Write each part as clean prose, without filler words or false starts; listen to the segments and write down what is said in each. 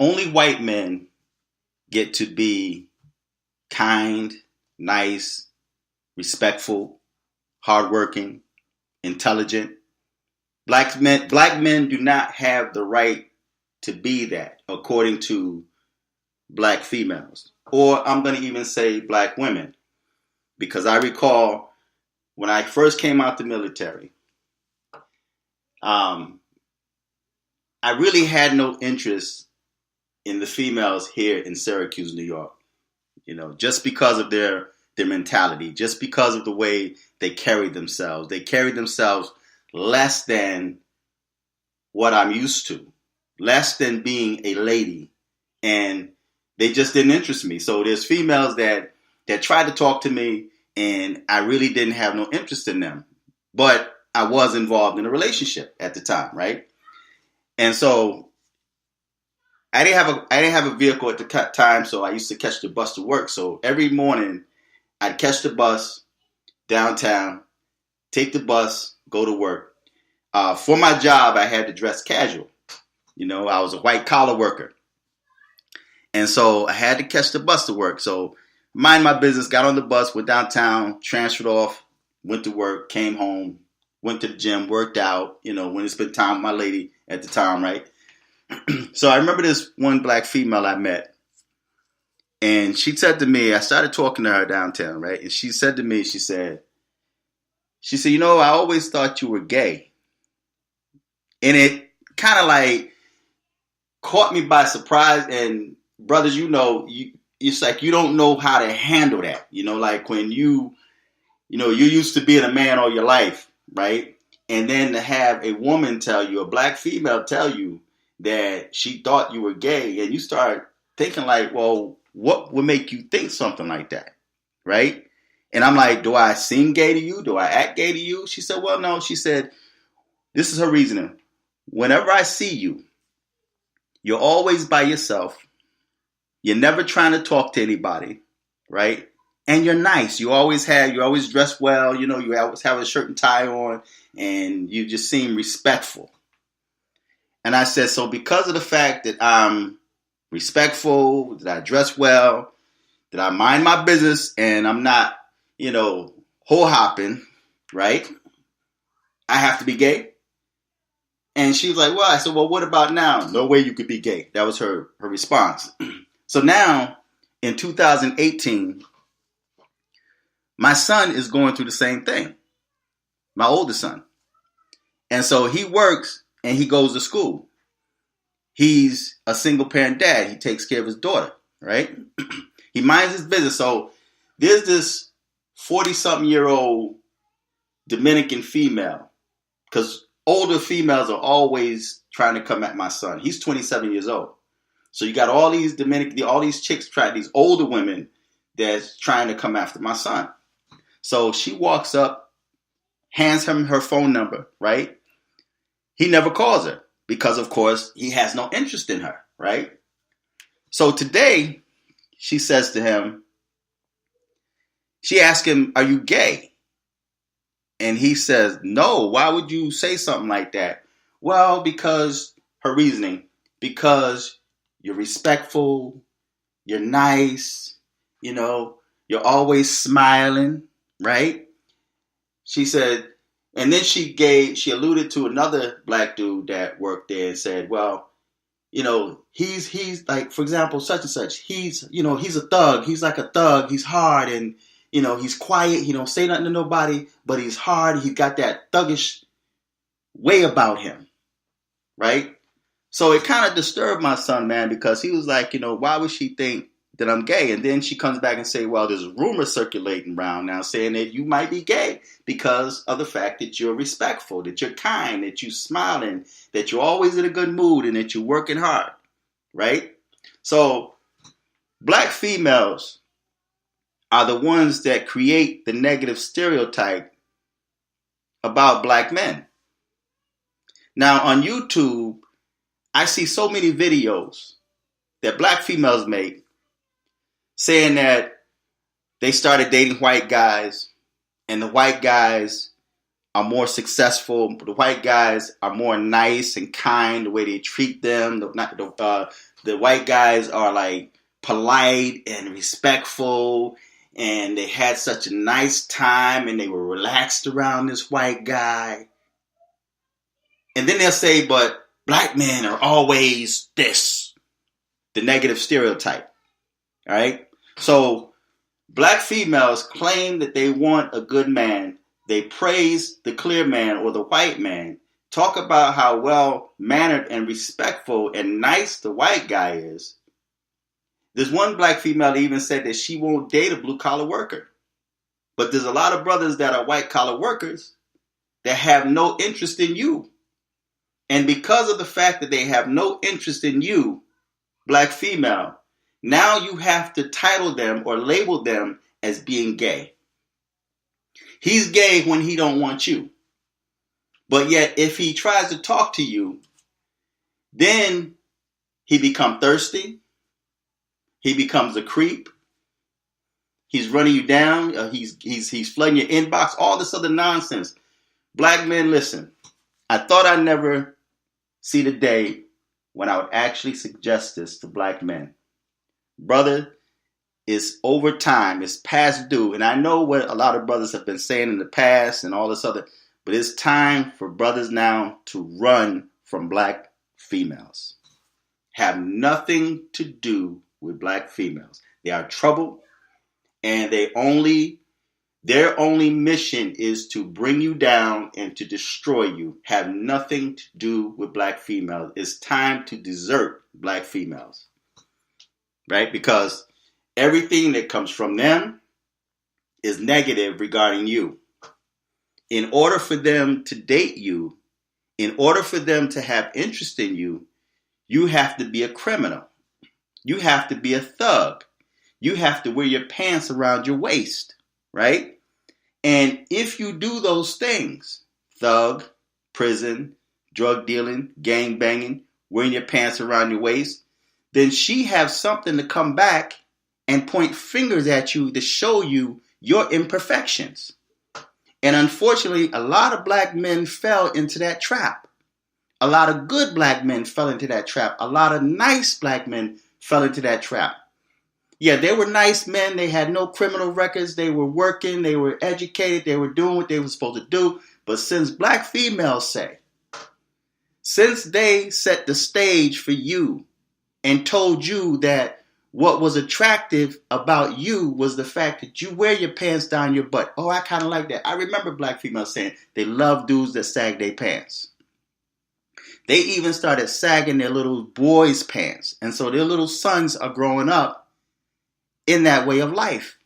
only white men get to be kind, nice, respectful, hardworking, intelligent. Black men do not have the right to be that, according to black females. Or I'm going to even say black women. Because I recall when I first came out the military, I really had no interest in the females here in Syracuse, New York. Just because of their mentality, just because of the way they carry themselves. They carry themselves less than what I'm used to, less than being a lady, and they just didn't interest me. So there's females that tried to talk to me, and I really didn't have no interest in them. But I was involved in a relationship at the time, right? And so I didn't have a vehicle at the time, so I used to catch the bus to work. So every morning I'd catch the bus downtown, take the bus, go to work. For my job, I had to dress casual. I was a white collar worker. And so I had to catch the bus to work. So mind my business, got on the bus, went downtown, transferred off, went to work, came home, went to the gym, worked out, when I spent time with my lady at the time, right? So I remember this one black female I met. And she said to me, I started talking to her downtown, right? And she said to me, she said, I always thought you were gay. And it kind of like caught me by surprise. And brothers, it's like you don't know how to handle that. Like when you used to being a man all your life, right? And then to have a woman tell you, a black female tell you that she thought you were gay, and you start thinking like, well, what would make you think something like that, right? And I'm like, do I seem gay to you? Do I act gay to you? She said, well, no. She said, this is her reasoning. Whenever I see you, you're always by yourself. You're never trying to talk to anybody, right? And you're nice. You always dress well. You always have a shirt and tie on, and you just seem respectful. And I said, so because of the fact that I'm respectful, that I dress well, that I mind my business, and I'm not, hole hopping, right? I have to be gay. And she was like, well, I said, well, what about now? No way you could be gay. That was her response. So now, in 2018, my son is going through the same thing. My oldest son. And so he works and he goes to school. He's a single parent dad. He takes care of his daughter, right? He minds his business. So there's this 40-something-year-old Dominican female, because older females are always trying to come at my son. He's 27 years old. So you got all these chicks, these older women that's trying to come after my son. So she walks up, hands him her phone number, right? He never calls her because, of course, he has no interest in her, right? So today, she says to him, she asks him, are you gay? And he says, no, why would you say something like that? Well, because her reasoning, because you're respectful, you're nice, you're always smiling, right? She said, and then she alluded to another black dude that worked there and said, well, he's like, for example, such and such, he's a thug. He's like a thug. He's hard and, he's quiet. He don't say nothing to nobody, but he's hard. He's got that thuggish way about him, right? So it kind of disturbed my son, man, because he was like, why would she think that I'm gay? And then she comes back and say, well, there's rumors circulating around now saying that you might be gay because of the fact that you're respectful, that you're kind, that you're smiling, that you're always in a good mood, and that you're working hard, right? So black females are the ones that create the negative stereotype about black men. Now on YouTube, I see so many videos that black females make saying that they started dating white guys and the white guys are more successful. The white guys are more nice and kind, the way they treat them, the white guys are like polite and respectful, and they had such a nice time, and they were relaxed around this white guy. And then they'll say, but black men are always this, the negative stereotype. All right? So black females claim that they want a good man. They praise the clear man or the white man. Talk about how well-mannered and respectful and nice the white guy is. There's one black female that even said that she won't date a blue-collar worker. But there's a lot of brothers that are white-collar workers that have no interest in you. And because of the fact that they have no interest in you, black female, now you have to title them or label them as being gay. He's gay when he don't want you. But yet, if he tries to talk to you, then he becomes thirsty. He becomes a creep. He's running you down. He's flooding your inbox. All this other nonsense. Black men, listen. I thought I'd never see the day when I would actually suggest this to black men. Brother, it's over time. It's past due. And I know what a lot of brothers have been saying in the past and all this other. But it's time for brothers now to run from black females. Have nothing to do with black females. They are trouble, and their only mission is to bring you down and to destroy you. Have nothing to do with black females. It's time to desert black females. Right? Because everything that comes from them is negative regarding you. In order for them to date you, in order for them to have interest in you, you have to be a criminal. You have to be a thug. You have to wear your pants around your waist, right? And if you do those things, thug, prison, drug dealing, gang banging, wearing your pants around your waist, then she has something to come back and point fingers at you to show you your imperfections. And unfortunately, a lot of black men fell into that trap. A lot of good black men fell into that trap. A lot of nice black men fell into that trap. Yeah, they were nice men. They had no criminal records. They were working. They were educated. They were doing what they were supposed to do. But since black females since they set the stage for you and told you that what was attractive about you was the fact that you wear your pants down your butt. Oh, I kind of like that. I remember black females saying they love dudes that sag their pants. They even started sagging their little boys' pants. And so their little sons are growing up in that way of life.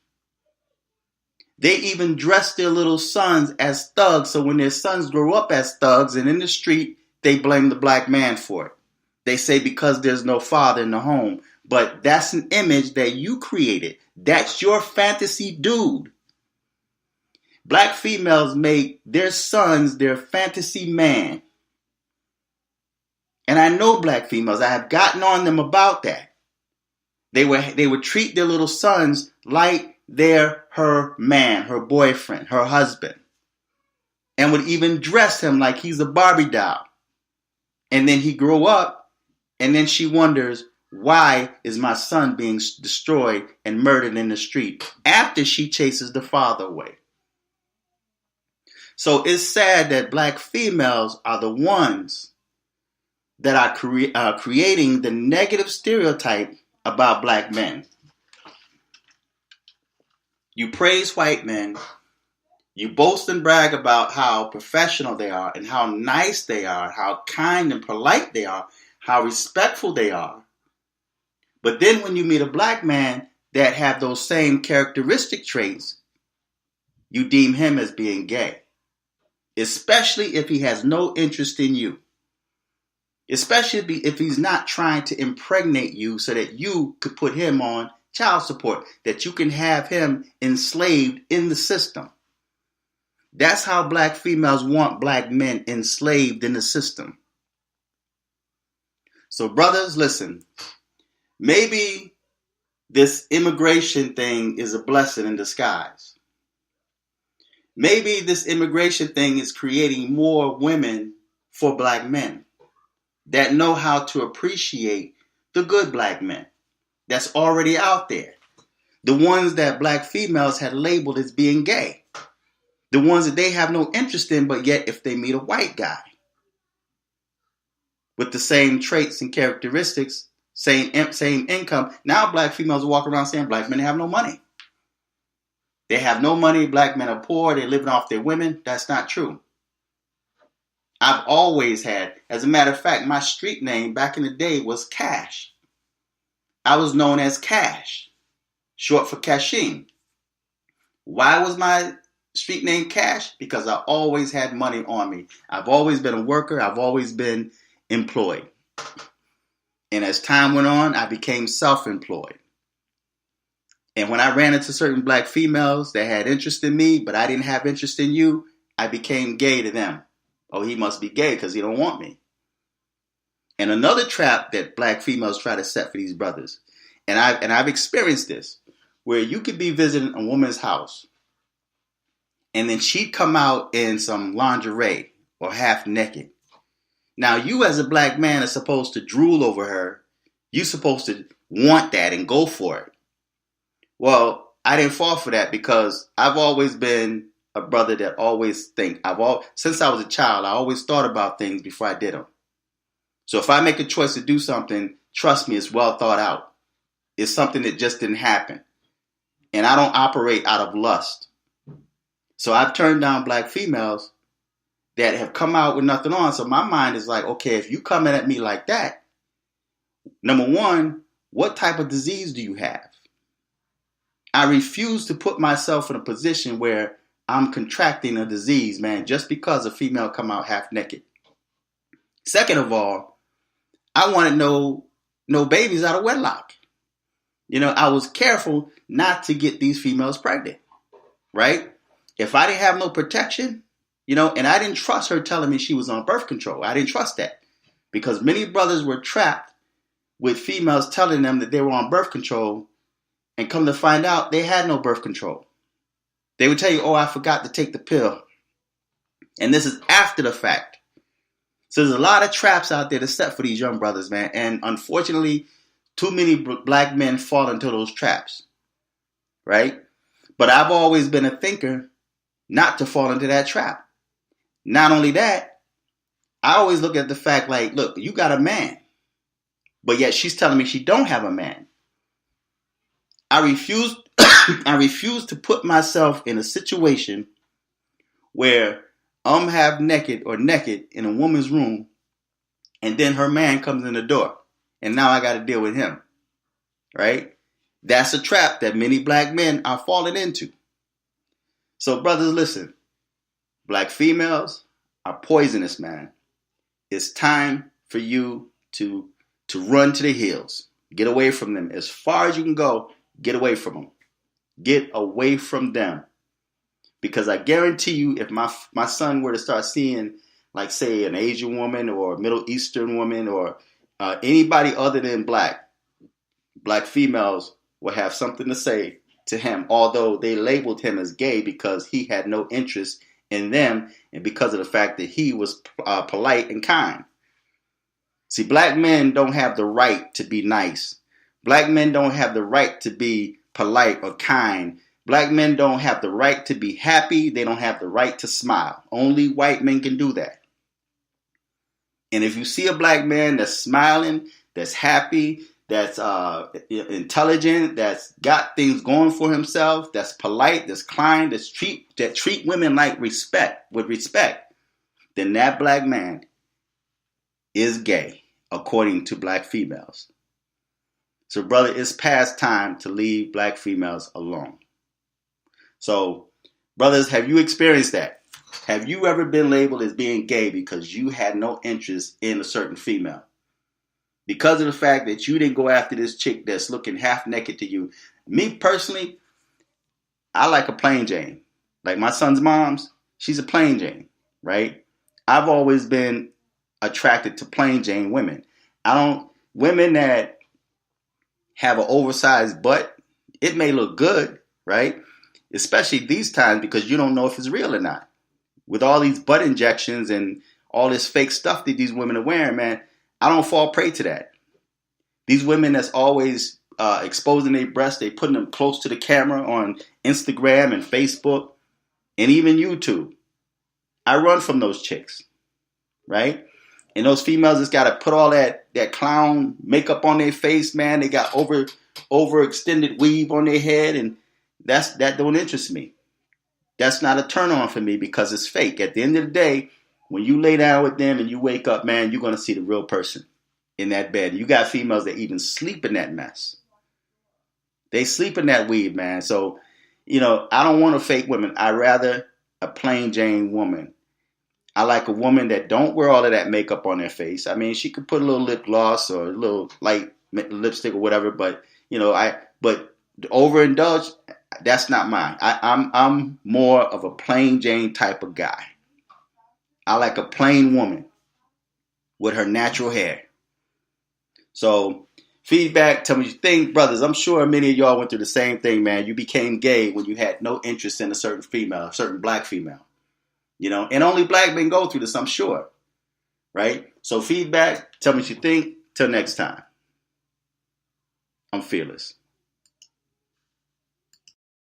They even dress their little sons as thugs. So when their sons grow up as thugs and in the street, they blame the black man for it. They say because there's no father in the home. But that's an image that you created. That's your fantasy dude. Black females make their sons their fantasy man. And I know black females. I have gotten on them about that. They would treat their little sons like they're her man, her boyfriend, her husband. And would even dress him like he's a Barbie doll. And then he grow up, and then she wonders, why is my son being destroyed and murdered in the street after she chases the father away? So it's sad that black females are the ones that are creating the negative stereotype about black men. You praise white men. You boast and brag about how professional they are and how nice they are, how kind and polite they are, how respectful they are. But then when you meet a black man that have those same characteristic traits, you deem him as being gay. Especially if he has no interest in you. Especially if he's not trying to impregnate you so that you could put him on child support, that you can have him enslaved in the system. That's how black females want black men enslaved in the system. So brothers, listen. Maybe this immigration thing is a blessing in disguise. Maybe this immigration thing is creating more women for black men that know how to appreciate The good black men that's already out there. The ones that black females had labeled as being gay. The ones that they have no interest in, but yet if they meet a white guy with the same traits and characteristics, same income, now black females walk around saying black men have no money. They have no money, black men are poor, they're living off their women. That's not true. I've always had, as a matter of fact, my street name back in the day was Cash. I was known as Cash, short for Cashin. Why was my street name Cash? Because I always had money on me. I've always been a worker. I've always been employed. And as time went on, I became self-employed. And when I ran into certain black females that had interest in me, but I didn't have interest in you, I became gay to them. Oh, he must be gay because he don't want me. And another trap that black females try to set for these brothers, and I've experienced this, where you could be visiting a woman's house, and then she'd come out in some lingerie or half naked. Now, you as a black man are supposed to drool over her. You're supposed to want that and go for it. Well, I didn't fall for that because I've always been a brother that always think. Since I was a child, I always thought about things before I did them. So if I make a choice to do something, trust me, it's well thought out. It's something that just didn't happen. And I don't operate out of lust. So I've turned down black females that have come out with nothing on. So my mind is like, okay, if you coming at me like that, number one, what type of disease do you have? I refuse to put myself in a position where I'm contracting a disease, man, just because a female come out half naked. Second of all, I wanted no babies out of wedlock. I was careful not to get these females pregnant, right? If I didn't have no protection, and I didn't trust her telling me she was on birth control. I didn't trust that because many brothers were trapped with females telling them that they were on birth control and come to find out they had no birth control. They would tell you, oh, I forgot to take the pill. And this is after the fact. So there's a lot of traps out there to set for these young brothers, man. And unfortunately, too many black men fall into those traps, right? But I've always been a thinker not to fall into that trap. Not only that, I always look at the fact like, look, you got a man, but yet she's telling me she don't have a man. I refuse to put myself in a situation where I'm half naked or naked in a woman's room and then her man comes in the door and now I got to deal with him, right? That's a trap that many black men are falling into. So brothers, listen, black females are poisonous, man. It's time for you to run to the hills. Get away from them. As far as you can go, get away from them. Get away from them. Because I guarantee you, if my son were to start seeing, like, say, an Asian woman or a Middle Eastern woman or anybody other than black females will have something to say to him, although they labeled him as gay because he had no interest in them and because of the fact that he was polite and kind. See, black men don't have the right to be nice. Black men don't have the right to be polite or kind. Black men don't have the right to be happy. They don't have the right to smile. Only white men can do that. And if you see a black man that's smiling, that's happy, that's intelligent, that's got things going for himself, that's polite, that's kind, that treat women with respect, then that black man is gay, according to black females. So, brother, it's past time to leave black females alone. So, brothers, have you experienced that? Have you ever been labeled as being gay because you had no interest in a certain female? Because of the fact that you didn't go after this chick that's looking half naked to you. Me personally, I like a plain Jane. Like my son's mom's, she's a plain Jane, right? I've always been attracted to plain Jane women. Women that have an oversized butt, it may look good, right? Especially these times because you don't know if it's real or not. With all these butt injections and all this fake stuff that these women are wearing, man, I don't fall prey to that. These women that's always exposing their breasts, they putting them close to the camera on Instagram and Facebook and even YouTube. I run from those chicks, right? And those females just got to put all that clown makeup on their face, man. They got overextended weave on their head, and that don't interest me. That's not a turn on for me because it's fake. At the end of the day, when you lay down with them and you wake up, man, you're going to see the real person in that bed. You got females that even sleep in that mess. They sleep in that weave, man. So, I don't want a fake woman. I rather a plain Jane woman. I like a woman that don't wear all of that makeup on their face. I mean, she could put a little lip gloss or a little light lipstick or whatever, but but overindulge, that's not mine. I'm more of a plain Jane type of guy. I like a plain woman with her natural hair. So, feedback, tell me what you think, brothers. I'm sure many of y'all went through the same thing, man. You became gay when you had no interest in a certain female, a certain black female. And only black men go through this, I'm sure. Right? So feedback, tell me what you think. Till next time. I'm fearless.